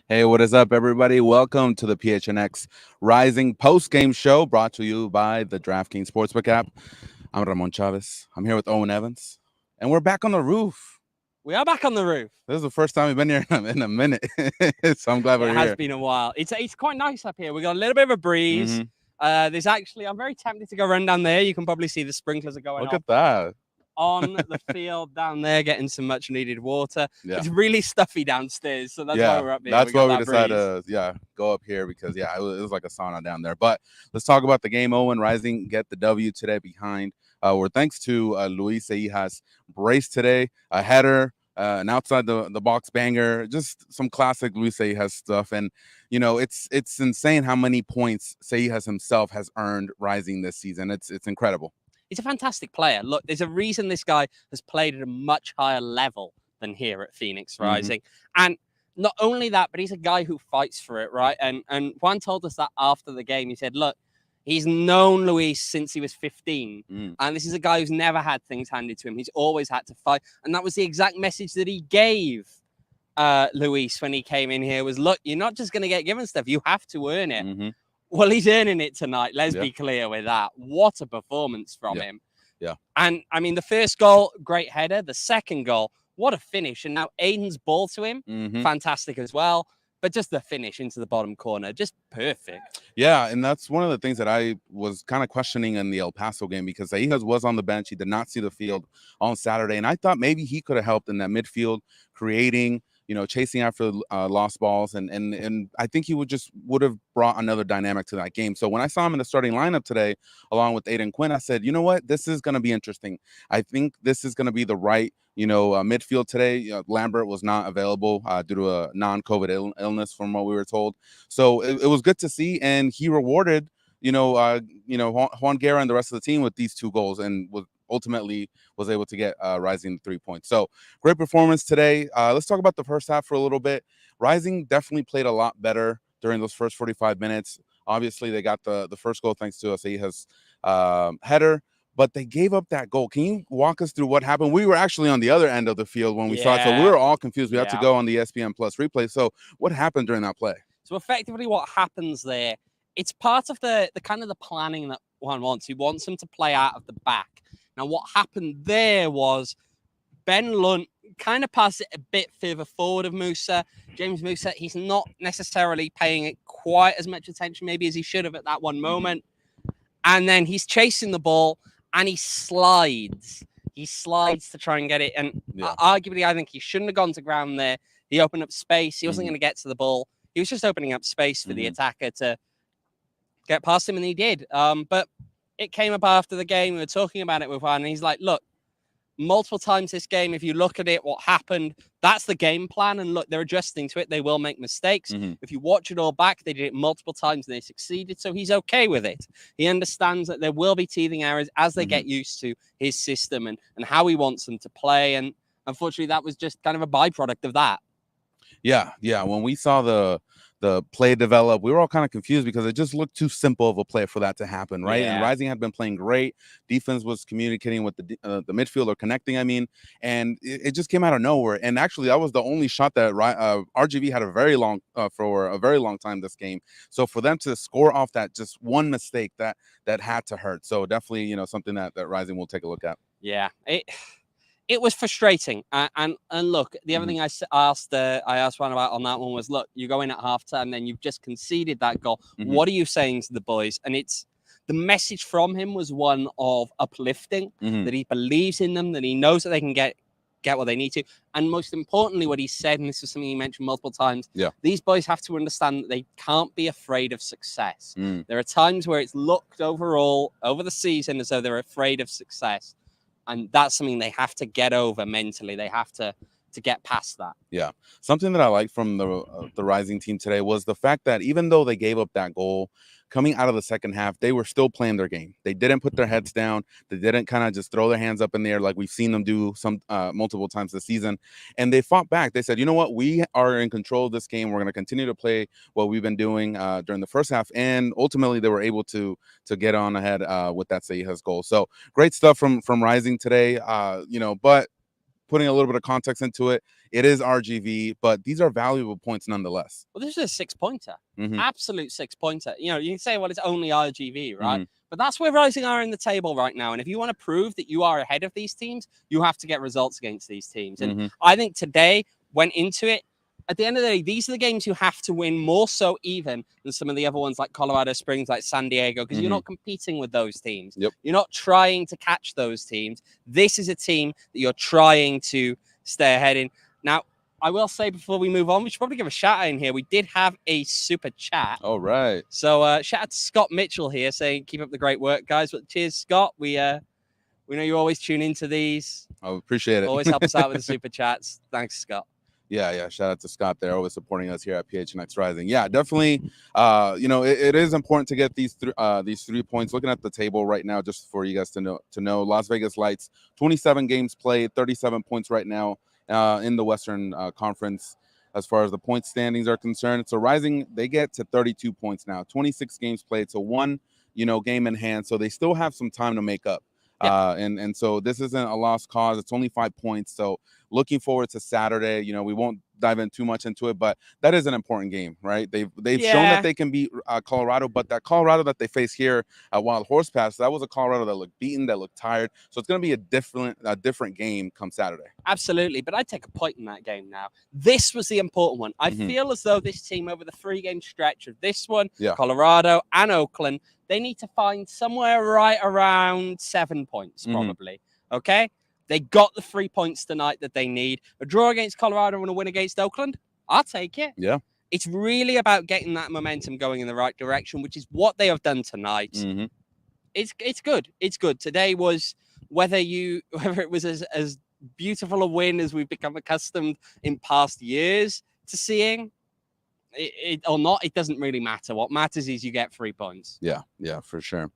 Hey, what is up, everybody? Welcome to the PHNX Rising post-game show brought to you by the DraftKings Sportsbook app. I'm Ramon Chavez. I'm here with Owen Evans, and we're back on the roof. We are back on the roof. This is the first time we've been here in a minute, so I'm glad It we're has here. been a while. It's quite nice up here. We got a little bit of a breeze. There's actually, I'm very tempted to go run down there. You can probably see the sprinklers are going Look off at that. on the field down there, getting some much needed water. Yeah. It's really stuffy downstairs, so that's why we're up here. That's why we got that decided breeze. to go up here because it was like a sauna down there. But let's talk about the game. Owen Rising get the W today behind. We're thanks to Luis Seijas brace today, a header, an outside the box banger, just some classic Luis Seijas stuff. And it's insane how many points Seijas himself has earned Rising this season. It's incredible. He's a fantastic player. Look, there's a reason this guy has played at a much higher level than here at PHNX Rising. And not only that, but he's a guy who fights for it, right? And Juan told us that after the game. He said, look, he's known Luis since he was 15. And this is a guy who's never had things handed to him. He's always had to fight. And that was the exact message that he gave Luis when he came in here was, look, you're not just going to get given stuff. You have to earn it. Well, he's earning it tonight. Let's be clear with that. What a performance from him. Yeah. And, I mean, the first goal, great header. The second goal, what a finish. And now Aiden's ball to him, fantastic as well. But just the finish into the bottom corner, just perfect. Yeah, and that's one of the things that I was kind of questioning in the El Paso game because Seijas was on the bench. He did not see the field on Saturday. And I thought maybe he could have helped in that midfield, creating, chasing after lost balls. And I think he would have brought another dynamic to that game. So when I saw him in the starting lineup today, along with Aiden Quinn, I said, you know what? This is going to be interesting. I think this is going to be the right midfield today. Lambert was not available due to a non-COVID illness, from what we were told. So it was good to see, and he rewarded Juan Guerra and the rest of the team with these 2 goals, and ultimately was able to get Rising 3 points. So great performance today. Let's talk about the first half for a little bit. Rising definitely played a lot better during those first 45 minutes. Obviously, they got the first goal thanks to Seijas' header. But they gave up that goal. Can you walk us through what happened? We were actually on the other end of the field when we saw it, so we were all confused. We had to go on the ESPN Plus replay. So what happened during that play? So effectively what happens there, it's part of the kind of the planning that Juan wants. He wants them to play out of the back. Now, what happened there was Ben Lunt kind of passed it a bit further forward of Musa. James Musa, he's not necessarily paying it quite as much attention maybe as he should have at that one moment. And then he's chasing the ball. And he slides. He slides to try and get it. And arguably, I think he shouldn't have gone to ground there. He opened up space. He wasn't going to get to the ball. He was just opening up space for the attacker to get past him, and he did. But it came up after the game. We were talking about it with Juan, and he's like, look, multiple times this game, if you look at it, what happened, that's the game plan. And look, they're adjusting to it. They will make mistakes. If you watch it all back, they did it multiple times and they succeeded. So he's okay with it. He understands that there will be teething errors as they get used to his system and how he wants them to play. And unfortunately, that was just kind of a byproduct of that. Yeah. When we saw the play develop, we were all kind of confused because it just looked too simple of a play for that to happen, right? And Rising had been playing great. Defense was communicating with the midfield or connecting, and it just came out of nowhere. And actually, that was the only shot that RGV had for a very long time this game. So for them to score off that just one mistake, that had to hurt. So definitely, something that Rising will take a look at. Yeah. It was frustrating, and look, the other thing I asked Juan about on that one was, look, you go in at halftime, then you've just conceded that goal. What are you saying to the boys? And it's the message from him was one of uplifting, that he believes in them, that he knows that they can get what they need to, and most importantly, what he said, and this is something he mentioned multiple times. These boys have to understand that they can't be afraid of success. There are times where it's looked overall over the season as though they're afraid of success. And that's something they have to get over mentally. They have to get past that. Yeah. Something that I liked from the Rising team today was the fact that even though they gave up that goal, coming out of the second half, they were still playing their game. They didn't put their heads down. They didn't kind of just throw their hands up in the air like we've seen them do multiple times this season. And they fought back. They said, you know what? We are in control of this game. We're going to continue to play what we've been doing during the first half. And ultimately, they were able to get on ahead with that Seijas goal. So great stuff from Rising today. But putting a little bit of context into it, It is RGV, but these are valuable points nonetheless. Well, this is a 6-pointer. Mhm. Absolute 6-pointer. You know, you can say, well, it's only RGV, right? Mhm. But that's where Rising are in the table right now. And if you want to prove that you are ahead of these teams, you have to get results against these teams. And Mhm. I think today went into it. At the end of the day, these are the games you have to win more so even than some of the other ones like Colorado Springs, like San Diego, because you're not competing with those teams. Yep. You're not trying to catch those teams. This is a team that you're trying to stay ahead in. Now, I will say before we move on, we should probably give a shout out in here. We did have a super chat. All right. So shout out to Scott Mitchell here saying, keep up the great work, guys. But cheers, Scott. We know you always tune into these. I appreciate it. Always help us out with the super chats. Thanks, Scott. Yeah. Shout out to Scott there, always supporting us here at PHNX Rising. Yeah, definitely. It is important to get these 3 points. Looking at the table right now, just for you guys to know, Las Vegas Lights, 27 games played, 37 points right now in the Western Conference. As far as the point standings are concerned, so Rising, they get to 32 points now, 26 games played, so one game in hand. So they still have some time to make up. Yeah. And so this isn't a lost cause. It's only 5 points. So looking forward to Saturday. We won't dive in too much into it, but that is an important game, right? They've shown that they can beat Colorado, but that Colorado that they face here at Wild Horse Pass, that was a Colorado that looked beaten, that looked tired. So it's going to be a different game come Saturday. Absolutely, but I take a point in that game now. This was the important one. I feel as though this team over the 3-game stretch of this one, Colorado and Oakland, they need to find somewhere right around 7 points, probably. Okay? They got the 3 points tonight that they need. A draw against Colorado and a win against Oakland, I'll take it. Yeah. It's really about getting that momentum going in the right direction, which is what they have done tonight. It's good. It's good. Today was, whether it was as beautiful a win as we've become accustomed in past years to seeing, it or not, it doesn't really matter. What matters is you get 3 points. Yeah, for sure.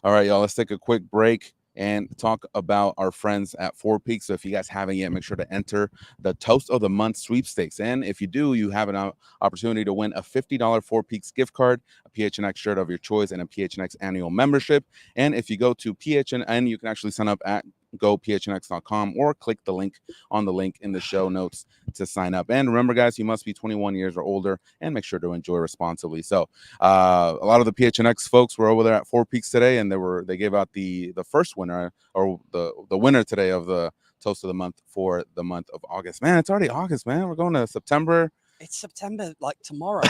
All right, y'all, let's take a quick break and talk about our friends at Four Peaks. So if you guys haven't yet, make sure to enter the Toast of the Month sweepstakes. And if you do, you have an opportunity to win a $50 Four Peaks gift card, a PHNX shirt of your choice, and a PHNX annual membership. And if you go to PHNN, you can actually sign up at gophnx.com or click the link on the link in the show notes to sign up. And remember, guys, you must be 21 years or older and make sure to enjoy responsibly. So a lot of the PHNX folks were over there at Four Peaks today, and they gave out the first winner, or the winner today of the Toast of the Month for the month of August. Man, it's already August, man. We're going to September. It's September like tomorrow.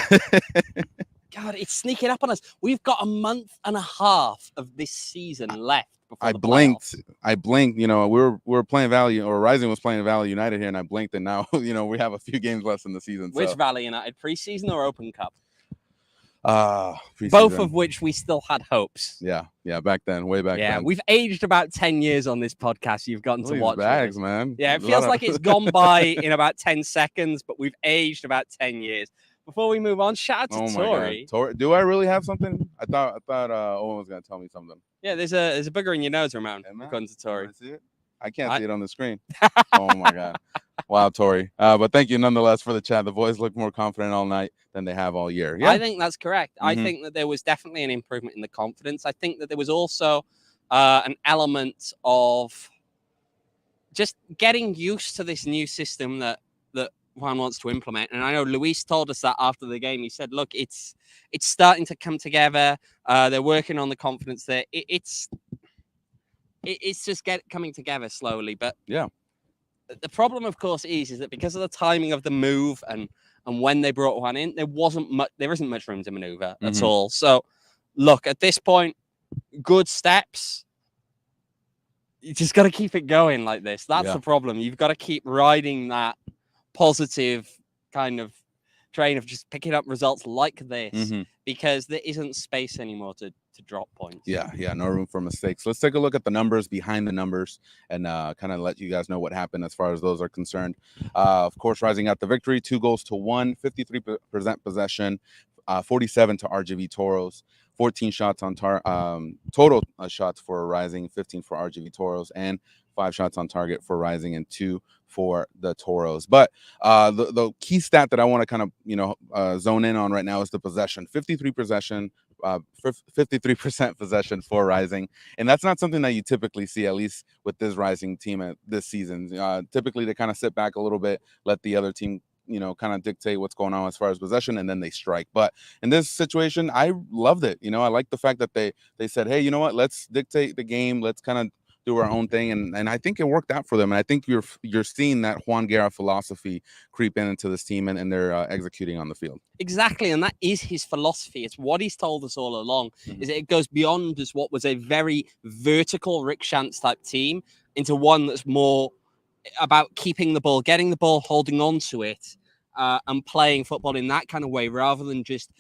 God, it's sneaking up on us. We've got a month and a half of this season left. I blinked. We were playing Valley, or Rising was playing Valley United here, and I blinked, and now we have a few games left in the season. Which Valley United, preseason or Open Cup? Preseason. Both of which we still had hopes. Yeah, back then, way back then. Yeah, we've aged about 10 years on this podcast. You've gotten to watch bags, man. Yeah, it feels like it's gone by in about 10 seconds, but we've aged about 10 years. Before we move on, shout out to Tori. Do I really have something? I thought Owen was gonna tell me something. Yeah, there's a booger in your nose, Ramon. According to Tori. See it? I can't see it on the screen. Oh my god! Wow, Tori. But thank you nonetheless for the chat. The boys look more confident all night than they have all year. Yeah, I think that's correct. I think that there was definitely an improvement in the confidence. I think that there was also an element of just getting used to this new system that Juan wants to implement. And I know Luis told us that after the game. He said, look, it's starting to come together. They're working on the confidence there. It's just coming together slowly. But yeah, the problem, of course, is that because of the timing of the move and when they brought Juan in, there isn't much room to maneuver at all. So look, at this point, good steps. You just got to keep it going like this. That's the problem. You've got to keep riding that positive kind of train of just picking up results like this, because there isn't space anymore to drop points. Yeah, no room for mistakes. Let's take a look at the numbers behind the numbers and kind of let you guys know what happened as far as those are concerned. Of course, Rising got the victory, 2-1, 53% possession, 47 to RGV Toros, 14 shots on total shots for Rising, 15 for RGV Toros, and 5 shots on target for Rising and 2 for the Toros. But the key stat that I want to kind of zone in on right now is the possession. 53 53% possession for Rising, and that's not something that you typically see, at least with this Rising team at this season. Typically, they kind of sit back a little bit, let the other team kind of dictate what's going on as far as possession, and then they strike. But in this situation, I loved it. I like the fact that they said, hey, you know what, let's dictate the game, let's kind of do our own thing, and I think it worked out for them. And I think you're seeing that Juan Guerra philosophy creep into this team, and they're executing on the field. Exactly, and that is his philosophy. It's what he's told us all along. Is it goes beyond just what was a very vertical Rick Shantz type team into one that's more about keeping the ball, getting the ball, holding on to it, and playing football in that kind of way, rather than just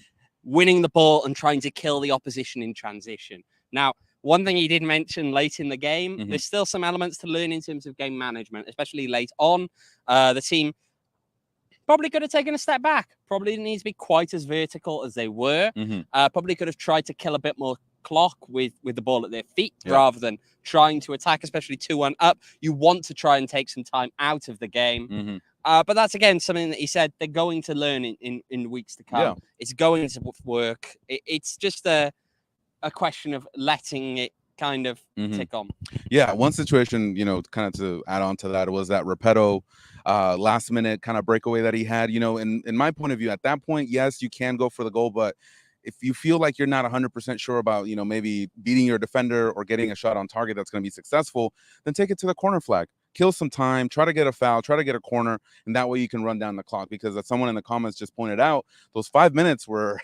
winning the ball and trying to kill the opposition in transition. Now, one thing he did mention late in the game, there's still some elements to learn in terms of game management, especially late on. The team probably could have taken a step back. Probably didn't need to be quite as vertical as they were. Probably could have tried to kill a bit more clock with the ball at their feet rather than trying to attack, especially 2-1 up. You want to try and take some time out of the game. But that's, again, something that he said they're going to learn in weeks to come. It's going to work. It's just a question of letting it kind of tick on. Yeah, one situation, kind of to add on to that, was that Repetto last minute kind of breakaway that he had. In my point of view, at that point, yes, you can go for the goal, but if you feel like you're not 100% sure about, maybe beating your defender or getting a shot on target that's going to be successful, then take it to the corner flag. Kill some time, try to get a foul, try to get a corner, and that way you can run down the clock. Because as someone in the comments just pointed out, those 5 minutes were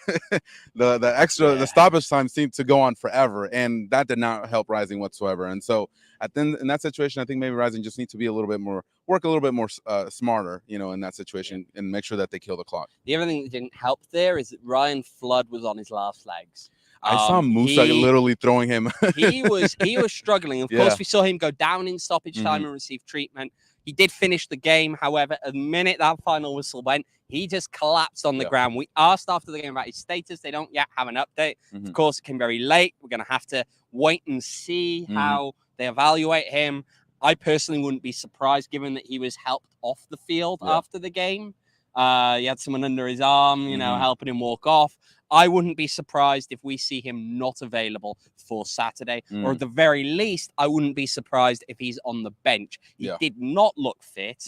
the stoppage time seemed to go on forever, and that did not help Rising whatsoever. And so in that situation, I think maybe Rising just needs to be work a little bit more smarter, in that situation, and make sure that they kill the clock. The other thing that didn't help there is that Ryan Flood was on his last legs. I saw Musa literally throwing him. he was struggling. Of course, we saw him go down in stoppage time and receive treatment. He did finish the game. However, the minute that final whistle went, he just collapsed on the ground. We asked after the game about his status. They don't yet have an update. Of course, it came very late. We're going to have to wait and see how they evaluate him. I personally wouldn't be surprised, given that he was helped off the field after the game. He had someone under his arm, helping him walk off. I wouldn't be surprised if we see him not available for Saturday, or at the very least, I wouldn't be surprised if he's on the bench. He did not look fit.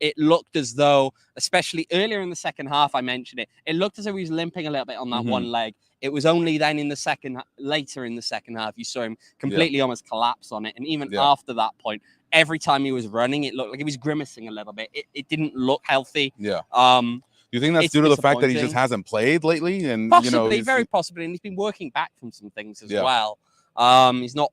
It looked as though, especially earlier in the second half, I mentioned it, it looked as though he was limping a little bit on that one leg. It was only then later in the second half, you saw him completely almost collapse on it. And even after that point, every time he was running, it looked like he was grimacing a little bit. It didn't look healthy. Do you think that's due to the fact that he just hasn't played lately? And possibly, very possibly, and he's been working back from some things as well. He's not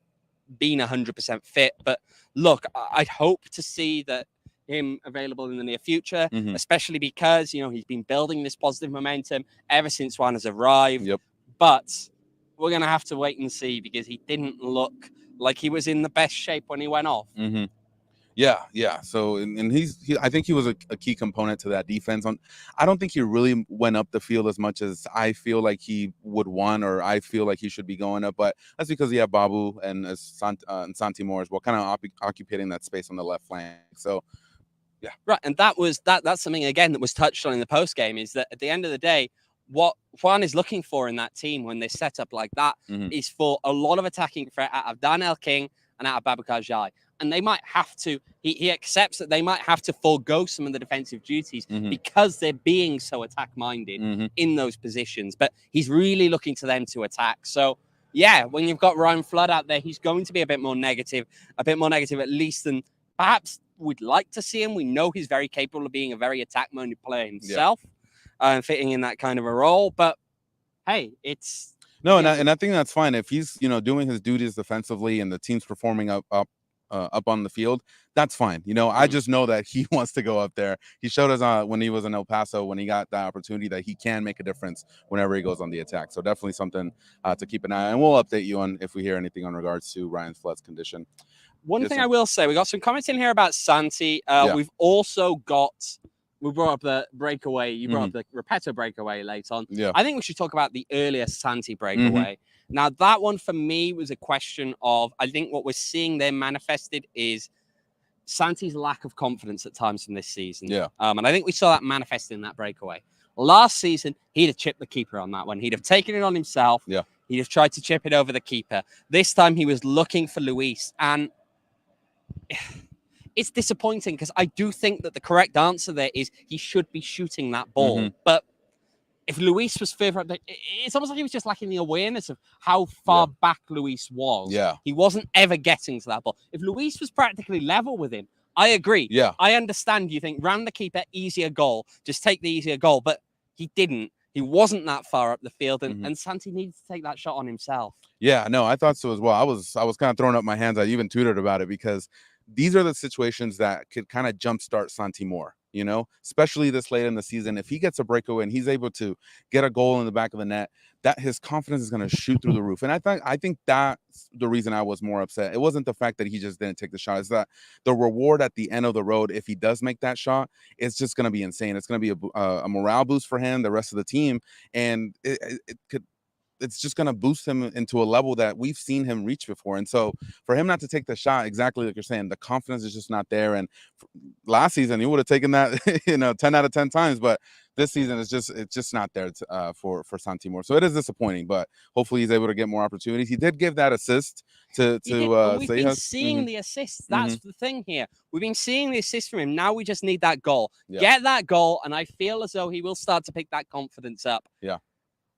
been 100% fit, but look, I'd hope to see that him available in the near future, especially because he's been building this positive momentum ever since Juan has arrived. But we're gonna have to wait and see, because he didn't look like he was in the best shape when he went off. Yeah. So, and I think he was a key component to that defense. I don't think he really went up the field as much as I feel like he would want, or I feel like he should be going up. But that's because he had Babu and Santi Moar as well, kind of occupying that space on the left flank. So, yeah. Right, and that's something, again, that was touched on in the post game, is that at the end of the day, what Juan is looking for in that team when they set up like that is for a lot of attacking threat out of Daniel King and out of Babacar Jai. And they might have to, he accepts that they might have to forego some of the defensive duties because they're being so attack-minded in those positions. But he's really looking to them to attack. So, yeah, when you've got Ryan Flood out there, he's going to be a bit more negative at least than perhaps we'd like to see him. We know he's very capable of being a very attack-minded player himself and fitting in that kind of a role. But, hey, it's... No, and I think that's fine. If he's, doing his duties defensively and the team's performing up on the field, that's fine. I just know that he wants to go up there. He showed us when he was in El Paso, when he got that opportunity, that he can make a difference whenever he goes on the attack. So definitely something to keep an eye on. And we'll update you on if we hear anything in regards to Ryan Flood's condition. One thing I will say, we got some comments in here about Santi. We've also got... We brought up the breakaway. You brought up the Repetto breakaway late on. I think we should talk about the earlier Santi breakaway. Now, that one for me was a question of, I think what we're seeing there manifested is Santi's lack of confidence at times from this season. And I think we saw that manifested in that breakaway. Last season, he'd have chipped the keeper on that one. He'd have taken it on himself. Yeah. He'd have tried to chip it over the keeper. This time he was looking for Luis. And it's disappointing because I do think that the correct answer there is he should be shooting that ball. Mhm. But if Luis was further up, it's almost like he was just lacking the awareness of how far back Luis was. Yeah. He wasn't ever getting to that ball. If Luis was practically level with him, I agree. Yeah. I understand you think round the keeper, easier goal, just take the easier goal. But he didn't. He wasn't that far up the field, and Santi needed to take that shot on himself. Yeah, no, I thought so as well. I was kind of throwing up my hands. I even tweeted about it because these are the situations that could kind of jumpstart Santi Moar, you know, especially this late in the season. If he gets a breakaway and he's able to get a goal in the back of the net, that his confidence is going to shoot through the roof. And I think that's the reason I was more upset. It wasn't the fact that he just didn't take the shot. It's that the reward at the end of the road, if he does make that shot, it's just going to be insane. It's going to be a morale boost for him, the rest of the team, and it's just going to boost him into a level that we've seen him reach before. And so for him not to take the shot, exactly like you're saying, the confidence is just not there. And last season, he would have taken that, 10 out of 10 times. But this season, it's just not there for Santi Moar. So it is disappointing, but hopefully he's able to get more opportunities. He did give that assist to we've been seeing the assists. That's the thing here. We've been seeing the assist from him. Now we just need that goal. Yeah. Get that goal, and I feel as though he will start to pick that confidence up. Yeah.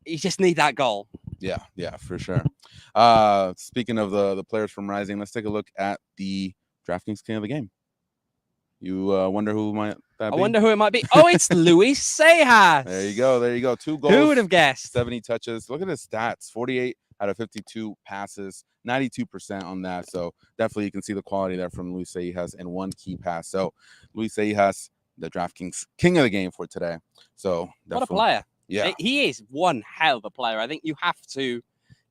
You just need that goal. Yeah, for sure. Speaking of the players from Rising, let's take a look at the DraftKings King of the Game. You wonder who might that be? I wonder who it might be. Oh, it's Luis Seijas. There you go. 2 goals. Who would have guessed? 70 touches. Look at his stats. 48 out of 52 passes. 92% on that. So definitely you can see the quality there from Luis Seijas and 1 key pass. So Luis Seijas, the DraftKings King of the Game for today. So what a player. Yeah, he is one hell of a player. I think you have to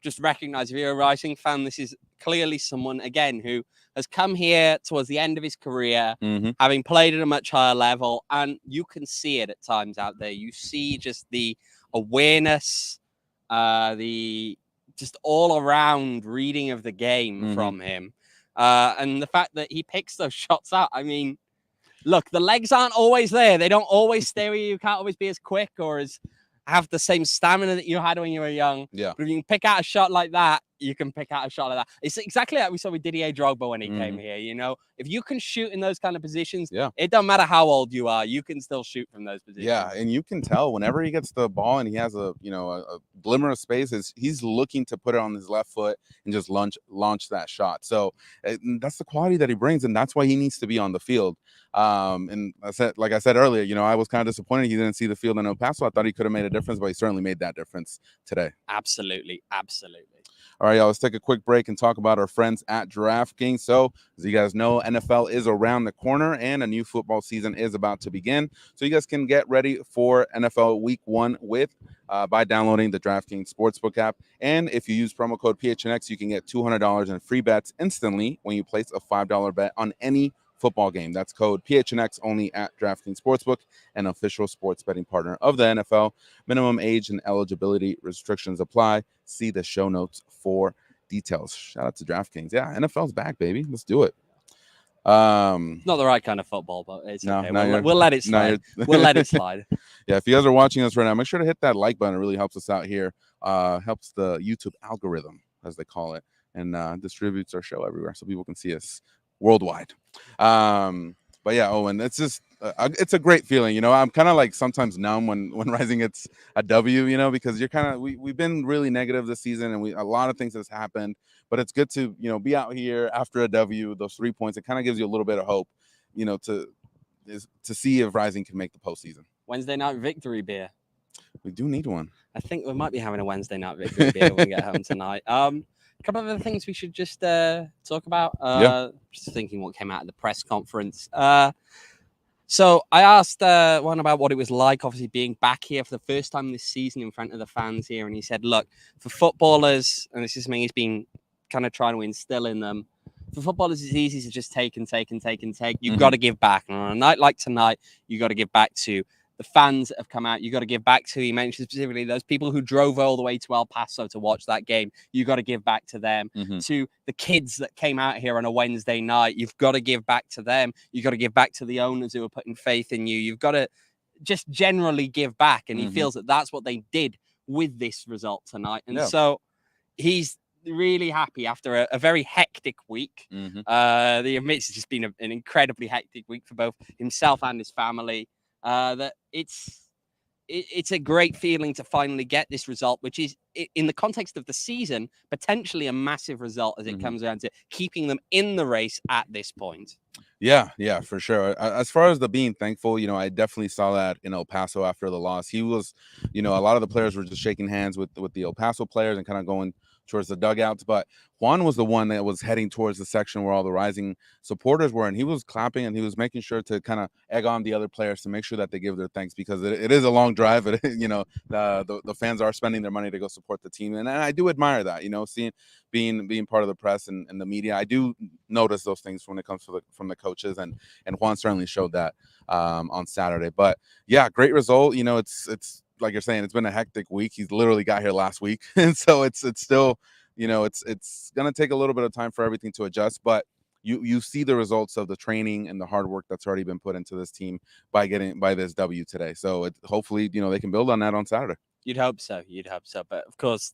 just recognize, if you're a Rising fan, this is clearly someone, again, who has come here towards the end of his career, having played at a much higher level, and you can see it at times out there. You see just the awareness, the just all-around reading of the game from him, and the fact that he picks those shots out. I mean, look, the legs aren't always there. They don't always stay with you. You can't always be as quick or as have the same stamina that you had when you were young. Yeah. But if you can pick out a shot like that, you can pick out a shot like that. It's exactly like we saw with Didier Drogba when he came here. If you can shoot in those kind of positions, it don't matter how old you are, you can still shoot from those positions. Yeah, and you can tell whenever he gets the ball and he has a glimmer of space, he's looking to put it on his left foot and just launch that shot. So that's the quality that he brings, and that's why he needs to be on the field. And like I said earlier, I was kind of disappointed he didn't see the field in El Paso. I thought he could have made a difference, but he certainly made that difference today. Absolutely. All right, y'all, let's take a quick break and talk about our friends at DraftKings. So, as you guys know, NFL is around the corner and a new football season is about to begin. So you guys can get ready for NFL Week 1 by downloading the DraftKings Sportsbook app. And if you use promo code PHNX, you can get $200 in free bets instantly when you place a $5 bet on any football game. That's code PHNX only at DraftKings Sportsbook, an official sports betting partner of the NFL. Minimum age and eligibility restrictions apply. See the show notes for details. Shout out to DraftKings. Yeah, NFL's back, baby. Let's do it. Not the right kind of football, but it's okay. We'll let it slide. We'll let it slide. Yeah, if you guys are watching us right now, make sure to hit that like button. It really helps us out here. Helps the YouTube algorithm, as they call it, and distributes our show everywhere so people can see us worldwide. But yeah, Owen, it's just it's a great feeling. I'm kind of like sometimes numb when Rising gets a W, because you're kind of we've been really negative this season, and a lot of things has happened, but it's good to be out here after a W, those 3 points. It kind of gives you a little bit of hope, to see if Rising can make the postseason. Wednesday night victory beer. We do need one. I think we might be having a Wednesday night victory beer when we get home tonight. A couple of other things we should just talk about. Just thinking what came out of the press conference. So I asked one about what it was like, obviously being back here for the first time this season in front of the fans here. And he said, look, for footballers, and this is something he's been kind of trying to instill in them, for footballers, it's easy to just take and take and take and take. You've got to give back. And on a night like tonight, you got to give back to the fans that have come out. You got to give back to, he mentioned specifically, those people who drove all the way to El Paso to watch that game. You got to give back to them. To the kids that came out here on a Wednesday night, you've got to give back to them. You got to give back to the owners who are putting faith in you. You've got to just generally give back. And he feels that that's what they did with this result tonight. And so he's really happy after a very hectic week. He admits it's just been an incredibly hectic week for both himself and his family. That it's a great feeling to finally get this result, which is, in the context of the season, potentially a massive result as it comes down to keeping them in the race at this point. Yeah, for sure. As far as the being thankful, I definitely saw that in El Paso after the loss. He was, a lot of the players were just shaking hands with the El Paso players and kind of going towards the dugouts. But Juan was the one that was heading towards the section where all the Rising supporters were, and he was clapping and he was making sure to kind of egg on the other players to make sure that they give their thanks, because it is a long drive. The fans are spending their money to go support the team, and I do admire that. Seeing being part of the press and the media, I do notice those things when it comes from the coaches, and Juan certainly showed that on Saturday. But yeah, great result. It's like you're saying, it's been a hectic week. He's literally got here last week, and so it's still, it's gonna take a little bit of time for everything to adjust. But you see the results of the training and the hard work that's already been put into this team by this W today. So hopefully they can build on that on Saturday. You'd hope so. But of course,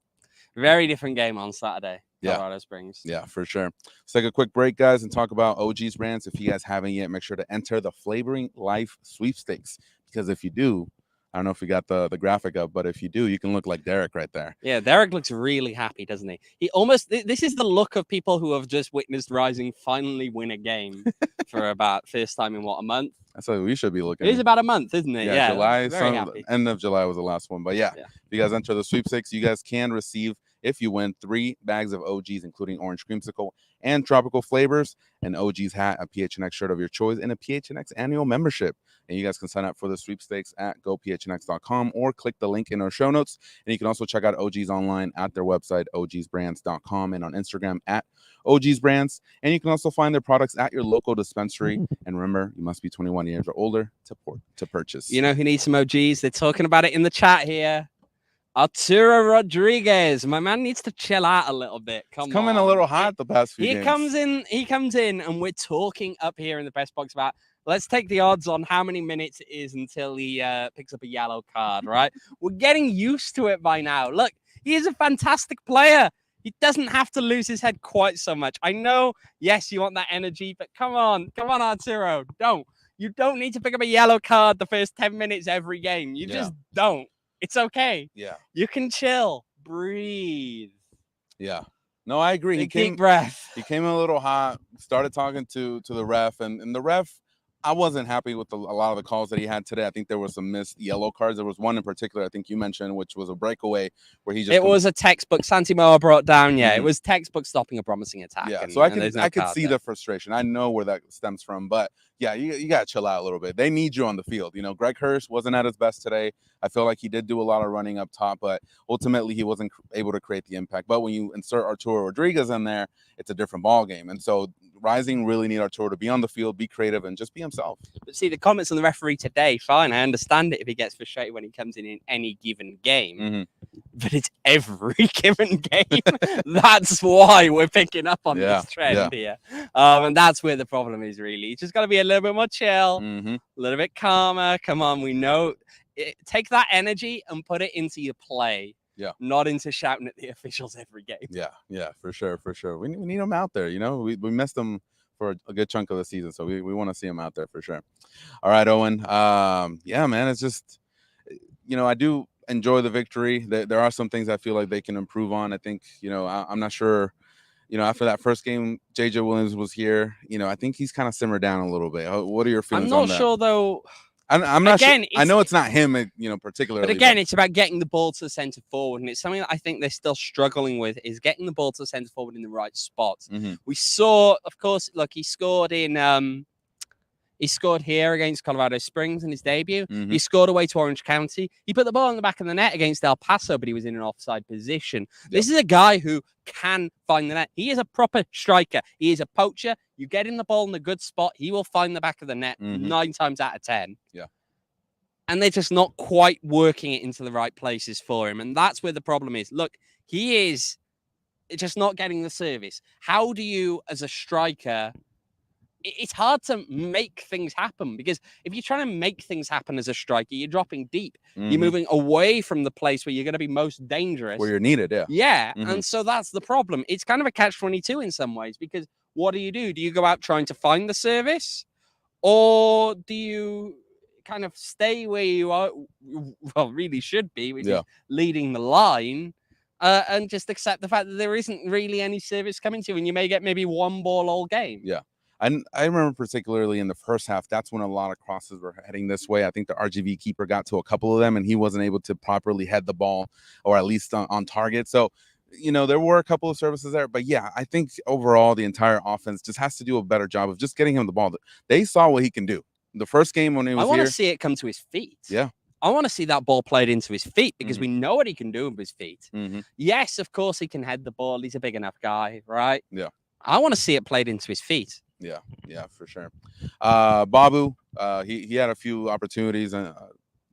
very different game on Saturday. Colorado Springs. Yeah, for sure. Let's take a quick break, guys, and talk about OG's brands. If you guys haven't yet, make sure to enter the Flavoring Life sweepstakes, because if you do, I don't know if we got the graphic up, but if you do, you can look like Derek right there. Yeah, Derek looks really happy, doesn't he? This is the look of people who have just witnessed Rising finally win a game for about first time in a month. That's what we should be looking. It is about a month, isn't it? Yeah, July. End of July was the last one. But yeah, if you guys enter the sweepstakes, you guys can receive, if you win, 3 bags of OGs, including orange creamsicle and tropical flavors, an OG's hat, a PHNX shirt of your choice, and a PHNX annual membership. And you guys can sign up for the sweepstakes at gophnx.com or click the link in our show notes. And you can also check out OG's online at their website, ogsbrands.com, and on Instagram at ogsbrands. And you can also find their products at your local dispensary. And remember, you must be 21 years or older to purchase. You know who needs some OGs? They're talking about it in the chat here. Arturo Rodriguez, my man needs to chill out a little bit. It's coming a little hot the past few games. He comes in, and we're talking up here in the press box about, let's take the odds on how many minutes it is until he picks up a yellow card, right? We're getting used to it by now. Look, he is a fantastic player. He doesn't have to lose his head quite so much. I know, yes, you want that energy, but come on, Arturo, you don't need to pick up a yellow card the first 10 minutes every game. You just don't. It's okay. Yeah. You can chill. Breathe. Yeah. No, I agree. Deep breath. He came in a little hot, started talking to the ref, and the ref, I wasn't happy with a lot of the calls that he had today. I think there were some missed yellow cards. There was one in particular I think you mentioned, which was a breakaway where he just... It was a textbook. Santi Moar brought down, It was textbook stopping a promising attack. Yeah, so I could see the frustration. I know where that stems from, but yeah, you got to chill out a little bit. They need you on the field. Greg Hurst wasn't at his best today. I feel like he did do a lot of running up top, but ultimately he wasn't able to create the impact. But when you insert Arturo Rodriguez in there, it's a different ball game. And so Rising really need Arturo to be on the field, be creative, and just be himself. But see, the comments on the referee today, fine, I understand it if he gets frustrated when he comes in any given game. But it's every given game. That's why we're picking up on this trend here. And that's where the problem is, really. You just got to be a little bit more chill, a little bit calmer. Come on, we know. Take that energy and put it into your play. Yeah. Not into shouting at the officials every game. Yeah, for sure. We need them out there. We missed them for a good chunk of the season, so we want to see them out there for sure. All right, Owen. Yeah, man, it's just, I do enjoy the victory. There are some things I feel like they can improve on. I think, I'm not sure, after that first game, JJ Williams was here. I think he's kind of simmered down a little bit. What are your feelings on that? I'm not sure, though. I'm not sure. I know it's not him, particularly. But again, it's about getting the ball to the center forward, and it's something that I think they're still struggling with, is getting the ball to the center forward in the right spots. We saw, of course, look, he scored here against Colorado Springs in his debut. He scored away to Orange County. He put the ball in the back of the net against El Paso, but he was in an offside position. This is a guy who can find the net. He is a proper striker. He is a poacher. You get him the ball in a good spot, he will find the back of the net 9 times out of 10. Yeah. And they're just not quite working it into the right places for him. And that's where the problem is. Look, he is just not getting the service. How do you, as a striker, it's hard to make things happen, because if you're trying to make things happen as a striker, you're dropping deep. You're moving away from the place where you're going to be most dangerous. Where you're needed, yeah. Yeah, and so that's the problem. It's kind of a catch-22 in some ways, because what do? Do you go out trying to find the service, or do you kind of stay where you are, well, really should be, which is leading the line, and just accept the fact that there isn't really any service coming to you, and you may get maybe one ball all game. Yeah. And I remember particularly in the first half, that's when a lot of crosses were heading this way. I think the RGV keeper got to a couple of them, and he wasn't able to properly head the ball, or at least on target. So, you know, there were a couple of services there. But yeah, I think overall the entire offense just has to do a better job of just getting him the ball. They saw what he can do. The first game when he was I want to see it come to his feet. Yeah. I want to see that ball played into his feet, because we know what he can do with his feet. Yes, of course, he can head the ball. He's a big enough guy, right? Yeah. I want to see it played into his feet. Yeah, for sure. Babu, he had a few opportunities, and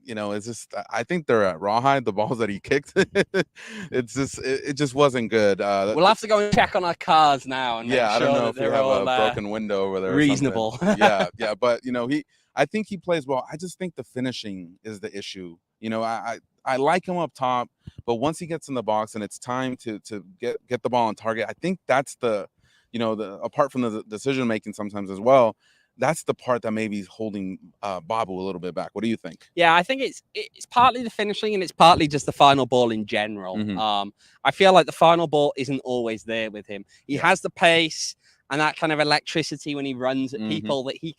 you know, it's just, I think they're at rawhide, the balls that he kicked. it just wasn't good. We'll have to go and check on our cars now, and I don't know if we have all, a broken window over there. Reasonable. yeah, but you know, I think he plays well. I just think the finishing is the issue. You know, I like him up top, but once he gets in the box and it's time to get the ball on target, I think that's the, you know, apart from the decision making sometimes as well, that's the part that maybe is holding Babu a little bit back. What do you think? Yeah, I think it's partly the finishing, and it's partly just the final ball in general. I feel like the final ball isn't always there with him. He has the pace and that kind of electricity when he runs at people, that he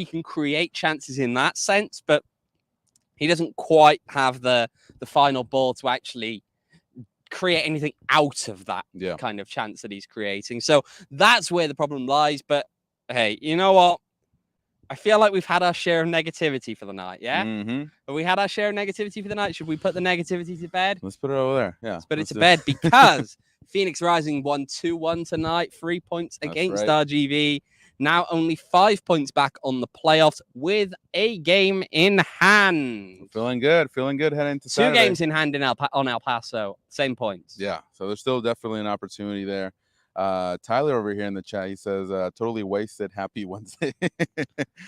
can create chances in that sense, but he doesn't quite have the final ball to actually create anything out of that kind of chance that he's creating. So that's where the problem lies. But hey, you know what? I feel like we've had our share of negativity for the night. Yeah. Have we had our share of negativity for the night? Should we put the negativity to bed? Let's put it over there. Yeah. Let's put it to bed, because Phoenix Rising won 2-1 tonight, 3 points against RGV. Now only 5 points back on the playoffs with a game in hand. Feeling good heading into Saturday. 2 games in hand on El Paso, same points. Yeah, so there's still definitely an opportunity there. Tyler over here in the chat, he says, totally wasted. Happy Wednesday.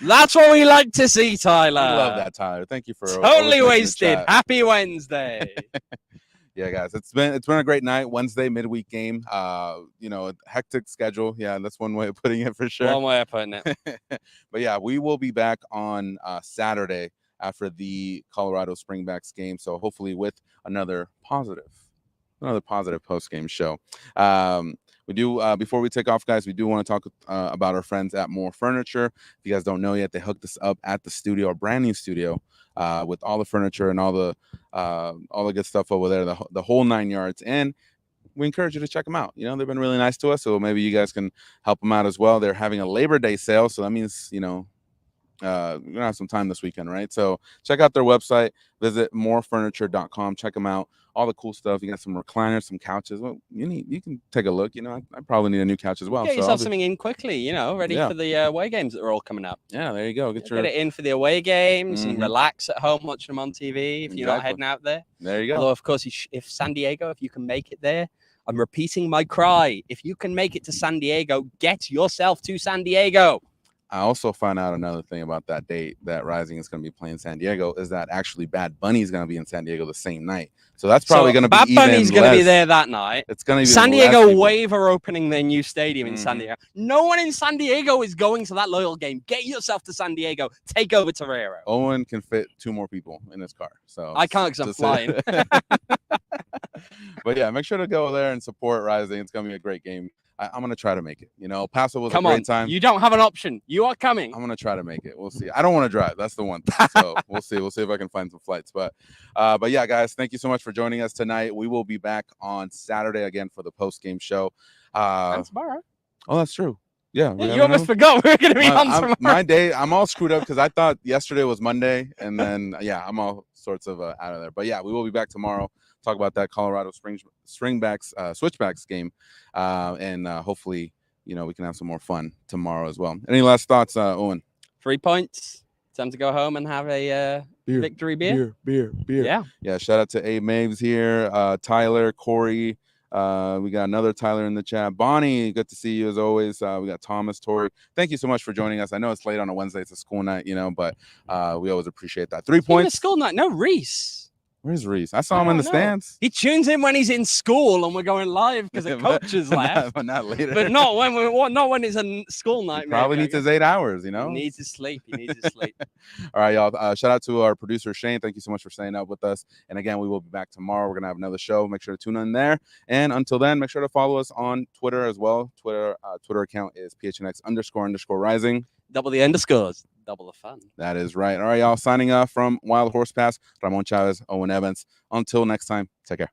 That's what we like to see, Tyler. I love that, Tyler. Thank you for totally wasted. Happy Wednesday. Yeah, guys, it's been a great night. Wednesday midweek game. You know, a hectic schedule. Yeah, that's one way of putting it for sure. One way of putting it. But yeah, we will be back on Saturday after the Colorado Springbacks game. So hopefully with another positive post-game show. We do, before we take off, guys, we do want to talk about our friends at More Furniture. If you guys don't know yet, they hooked us up at the studio, our brand new studio, with all the furniture and all the good stuff over there, the whole 9 yards. And we encourage you to check them out. You know, they've been really nice to us, so maybe you guys can help them out as well. They're having a Labor Day sale, so that means, you know, we're gonna have some time this weekend, right? So check out their website, visit morefurniture.com, check them out. All the cool stuff. You got some recliners, some couches. Well, you can take a look. You know, I probably need a new couch as well. Get yourself something in quickly, you know, ready for the away games that are all coming up. Yeah, there you go. Get it in for the away games and relax at home watching them on TV if you're not heading out there. There you go. Although, of course, if San Diego, if you can make it there, I'm repeating my cry. If you can make it to San Diego, get yourself to San Diego. I also found out another thing about that date that Rising is going to be playing San Diego is that actually Bad Bunny is going to be in San Diego the same night. So that's probably going to be Bad Bunny's going to be there that night. It's going to be San Diego Wave are opening their new stadium in San Diego. No one in San Diego is going to that Loyal game. Get yourself to San Diego. Take over Torero. Owen can fit 2 more people in his car. So I can't because I'm flying. But yeah, make sure to go there and support Rising. It's going to be a great game. I'm going to try to make it. You know, Paso was a great time. You don't have an option. You are coming. I'm going to try to make it. We'll see. I don't want to drive. That's the one thing. So we'll see. We'll see if I can find some flights. But yeah, guys, thank you so much for joining us tonight. We will be back on Saturday again for the post-game show. And tomorrow. Oh, that's true. Yeah. You almost forgot we were going to be on tomorrow. My day, I'm all screwed up because I thought yesterday was Monday. And then, yeah, I'm all sorts of out of there. But yeah, we will be back tomorrow. Talk about that Colorado Switchbacks game. And hopefully, you know, we can have some more fun tomorrow as well. Any last thoughts, Owen? 3 points. Time to go home and have a victory beer. Beer. Yeah. Yeah. Shout out to A Maves here, Tyler, Corey, We got another Tyler in the chat. Bonnie, good to see you as always. We got Thomas, Tori. Thank you so much for joining us. I know it's late on a Wednesday. It's a school night, but we always appreciate that. 3 points. School night. No, Reese. Where's Reese? I saw him in the stands. He tunes in when he's in school and we're going live because the coach has left. But not later. But not when it's a school night. He probably needs his 8 hours, He needs his sleep. All right, y'all. Shout out to our producer, Shane. Thank you so much for staying up with us. And again, we will be back tomorrow. We're going to have another show. Make sure to tune in there. And until then, make sure to follow us on Twitter as well. Twitter account is PHNX__rising. Double the underscores. Double the fun. That is right. All right, y'all. Signing off from Wild Horse Pass, Ramon Chavez, Owen Evans. Until next time, take care.